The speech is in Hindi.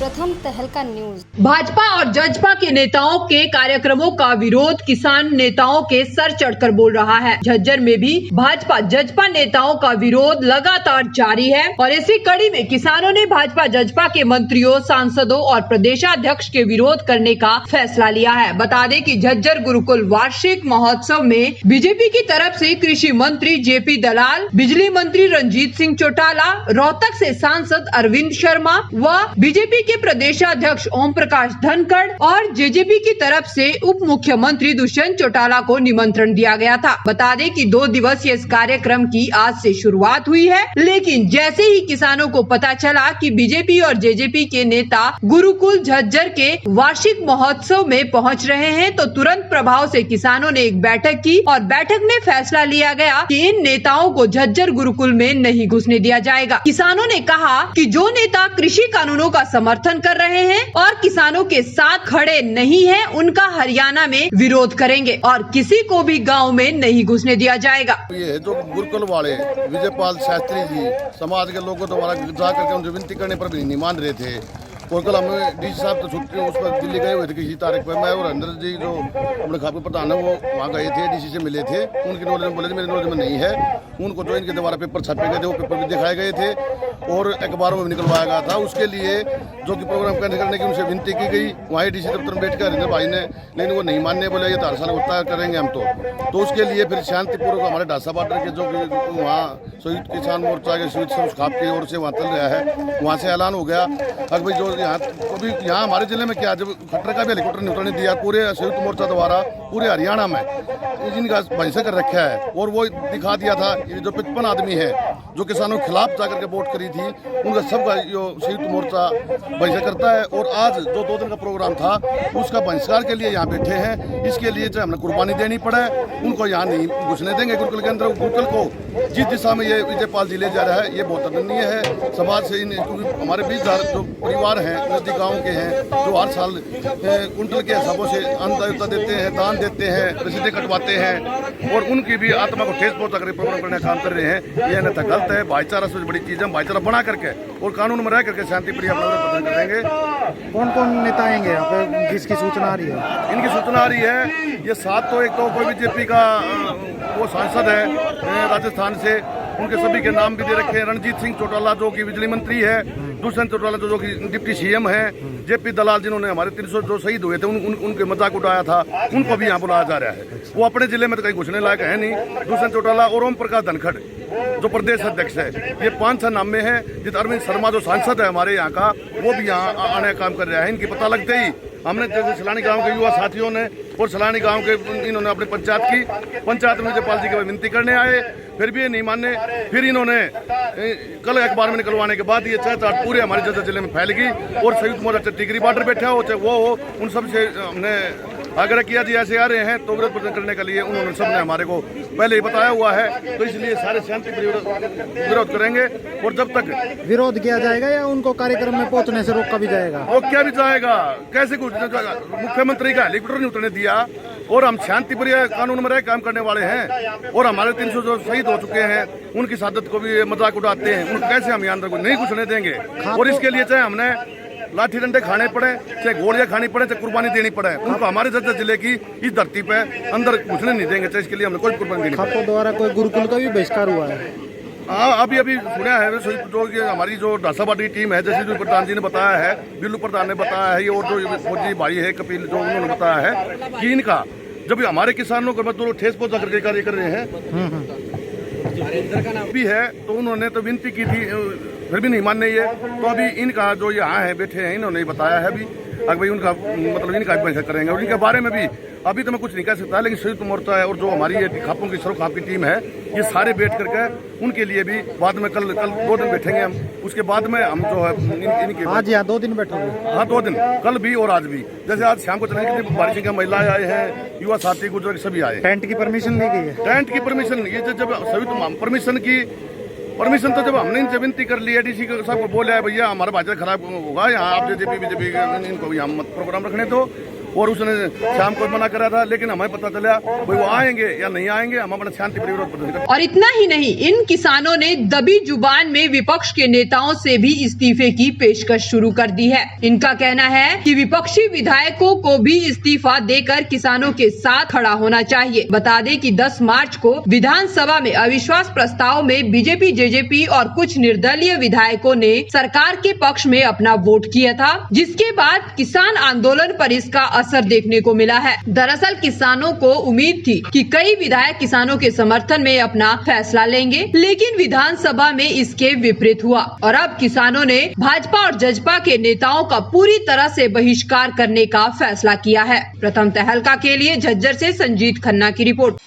प्रथम तहलका न्यूज। भाजपा और जजपा के नेताओं के कार्यक्रमों का विरोध किसान नेताओं के सर चढ़कर बोल रहा है। झज्जर में भी भाजपा जजपा नेताओं का विरोध लगातार जारी है और इसी कड़ी में किसानों ने भाजपा जजपा के मंत्रियों, सांसदों और प्रदेशाध्यक्ष के विरोध करने का फैसला लिया है। बता दें कि झज्जर गुरुकुल वार्षिक महोत्सव में बीजेपी की तरफ से कृषि मंत्री जेपी दलाल, बिजली मंत्री रंजीत सिंह चौटाला, रोहतक से सांसद अरविंद शर्मा व बीजेपी के प्रदेशाध्यक्ष ओम प्रकाश धनखड़ और जेजेपी की तरफ से उप मुख्यमंत्री दुष्यंत चौटाला को निमंत्रण दिया गया था। बता दें कि 2 दिवसीय इस कार्यक्रम की आज से शुरुआत हुई है, लेकिन जैसे ही किसानों को पता चला कि बीजेपी और जेजेपी के नेता गुरुकुल झज्जर के वार्षिक महोत्सव में पहुंच रहे हैं, तो तुरंत प्रभाव से किसानों ने एक बैठक की और बैठक में फैसला लिया गया कि इन नेताओं को झज्जर गुरुकुल में नहीं घुसने दिया जाएगा। किसानों ने कहा कि जो नेता कृषि कानूनों का समर्थन कर रहे हैं और किसानों के साथ खड़े नहीं हैं, उनका हरियाणा में विरोध करेंगे और किसी को भी गांव में नहीं घुसने दिया जाएगा। ये जो गुरुकुल वाले विजयपाल शास्त्री जी समाज के लोगों द्वारा जा करके उनसे विनती करने पर भी नहीं मान रहे थे। और कल हमें डीसी साहब तो छुट्टी उस पर दिल्ली गए हुए थे किसी तारीख पर। मैं और अंदर जी जो अपने खापे प्रधान है वो वहाँ गए थे, डीसी से मिले थे। उनकी नॉलेज में बोले थे मेरे नॉलेज में नहीं है। उनको जो इनके द्वारा पेपर छापे गए थे वो पेपर भी दिखाए गए थे और अखबारों में भी निकलवाया गया था। उसके लिए जो कि प्रोग्राम कैंसिल करने की उनसे विनती की गई। वहाँ डीसी दफ्तर में बैठ कर हरिंदर भाई ने, लेकिन वो नहीं मानने बोले ये तो हर साल होता है, करेंगे हम तो उसके लिए फिर शांतिपूर्वक हमारे ढासा बॉर्डर के जो वहाँ संयुक्त किसान मोर्चा के संयुक्त समूह खाप की ओर से वहाँ चल रहा है, वहाँ से ऐलान हो गया। अब भाई जो यहाँ हमारे जिले में क्या, जब खट्टर का भी हेलीकॉप्टर नहीं उतरने दिया पूरे संयुक्त मोर्चा द्वारा पूरे हरियाणा में जिनका बहिष्कार कर रखा है। और वो दिखा दिया था जो 55 आदमी है जो किसानों के खिलाफ जाकर के वोट करी थी, उनका सबका संयुक्त मोर्चा बहिष्कार करता है। और आज जो 2 दिन का प्रोग्राम था उसका बहिष्कार के लिए यहाँ बैठे हैं। इसके लिए चाहे हमें कुर्बानी देनी पड़े, उनको यहाँ नहीं घुसने देंगे गुरुकुल के अंदर। गुरुकुल को जिस दिशा में ये विजयपाल जी ले जा रहा है ये बहुत अदरणीय है। समाज से हमारे 20,000 जो परिवार हैं नजदीक गाँव के हैं जो हर साल कुंटल के हिसाबों से अन्नदाता देते हैं, दान देते हैं, रसीदें कटवाते हैं और उनकी भी आत्मा को ठेस पहुंचा कर प्रोग्राम करने का काम कर रहे हैं। ये अन्यथा गलत है। भाईचारा सबसे बड़ी चीज़ है। भाईचारा बना करके और कानून में रह करके शांति प्रिय अपना प्रदान करेंगे। कौन कौन नेता आएंगे यहाँ पे, किसकी सूचना आ रही है? इनकी सूचना आ रही है ये 7 तो एक तो कोई बीजेपी का वो सांसद है राजस्थान से, उनके सभी के नाम भी दे रखे हैं। रणजीत सिंह चौटाला जो कि बिजली मंत्री है, दुष्यंत चौटाला जो कि डिप्टी सीएम है, जेपी दलाल जिन्होंने हमारे 300 जो शहीद हुए थे उनके मजाक उठाया था, उनको भी यहाँ बुलाया जा रहा है। वो अपने जिले में तो कहीं घुसने लायक है नहीं। दुष्यंत चौटाला और ओम प्रकाश धनखड़ जो प्रदेश अध्यक्ष है, ये 5-6 नाम में है। जित अरविंद शर्मा जो सांसद है हमारे यहाँ का, वो भी यहाँ आने का काम कर रहा है। इनकी पता लगते ही हमने जैसे सलानी गांव के युवा साथियों ने और सलानी गांव के इन्होंने अपनी पंचायत में विजयपाल जी की विनती करने आए, फिर भी ये नहीं माने। फिर इन्होंने कल अखबार में निकलवाने के बाद ये चाहे पूरे हमारे झज्जर जिले में फैल गई और संयुक्त मोर्चा टिकरी बॉर्डर बैठा हो चाहे वो हो, उन सब से हमने आग्रह किया जी ऐसे आ रहे हैं तो विरोध प्रदर्शन करने के लिए उन्होंने सबने हमारे को पहले ही बताया हुआ है। तो इसलिए सारे शांति विरोध करेंगे और जब तक विरोध किया जाएगा या उनको कार्यक्रम में पहुंचने से रोका भी जाएगा? रोका भी जाएगा। कैसे कुछ मुख्यमंत्री का हेलीकॉप्टर नहीं उतरने दिया और हम शांति प्रिय कानून में रह काम करने वाले हैं और हमारे 300 जो शहीद हो चुके हैं उनकी शहादत को भी मजाक उड़ाते हैं। उनको कैसे हम यहाँ अंदर को नहीं घुसने देंगे? और इसके लिए चाहे हमने लाठी डंडे खाने पड़े, चाहे गोलियां खानी पड़े, चाहे कुर्बानी देनी पड़े, उनको हमारे झज्जर जिले की इस धरती पे अंदर घुसने नहीं देंगे। चाहे इसके लिए हमने कोई कुर्बानी देनी पड़े। द्वारा कोई गुरुकुल का भी बहिष्कार हुआ है? हाँ, अभी सुना है जो हमारी जो ढासाबाटी टीम है, जैसे जो प्रधान जी ने बताया है, बिल्लू प्रधान ने बताया है, ये और जो फौजी भाई है कपिल जो उन्होंने बताया है कि इनका जब हमारे किसानों को मतलब ठेस पहुंचा करके कार्य कर रहे हैं भी है, तो उन्होंने तो विनती की थी फिर भी नहीं मानने ये। तो अभी इनका जो यहाँ है बैठे हैं इन्होंने बताया है अभी भाई उनका मतलब इनका भी करेंगे और इनके बारे में भी अभी तो मैं कुछ नहीं कह सकता, लेकिन संयुक्त मोर्चा है और जो हमारी ये खापों की सरो खाप की टीम है ये सारे बैठ करके उनके लिए भी बाद में कल 2 दिन बैठेंगे हम। उसके बाद में हम जो है इनके आज यहाँ 2 दिन बैठोगे? हाँ 2 दिन, कल भी और आज भी। जैसे आज शाम को चलेंगे कि भारी संख्या महिलाएं आए हैं, युवा साथी गुजर सभी आए। टेंट की परमिशन ली गई है? टेंट की परमिशन ये जब संयुक्त परमिशन तो जब हमने इनसे विनती कर ली है, डीसी साहब को बोला है भैया हमारा भाईचारा खराब होगा यहाँ, आप जेजेपी बीजेपी इनको भी हम प्रोग्राम रखने दो और उसने शाम को मना करा था, लेकिन हमें पता चला भाई वो आएंगे या नहीं आएंगे, हम अपना शांतिप्रिय विरोध प्रदर्शन करेंगे। और इतना ही नहीं, इन किसानों ने दबी जुबान में विपक्ष के नेताओं से भी इस्तीफे की पेशकश शुरू कर दी है। इनका कहना है कि विपक्षी विधायकों को भी इस्तीफा देकर किसानों के साथ खड़ा होना चाहिए। बता दें कि 10 मार्च को विधानसभा में अविश्वास प्रस्ताव में बीजेपी, जेजेपी और कुछ निर्दलीय विधायकों ने सरकार के पक्ष में अपना वोट किया था, जिसके बाद किसान आंदोलन पर इसका असर देखने को मिला है। दरअसल किसानों को उम्मीद थी कि कई विधायक किसानों के समर्थन में अपना फैसला लेंगे, लेकिन विधानसभा में इसके विपरीत हुआ और अब किसानों ने भाजपा और जजपा के नेताओं का पूरी तरह से बहिष्कार करने का फैसला किया है। प्रथम तहलका के लिए झज्जर से संजीत खन्ना की रिपोर्ट।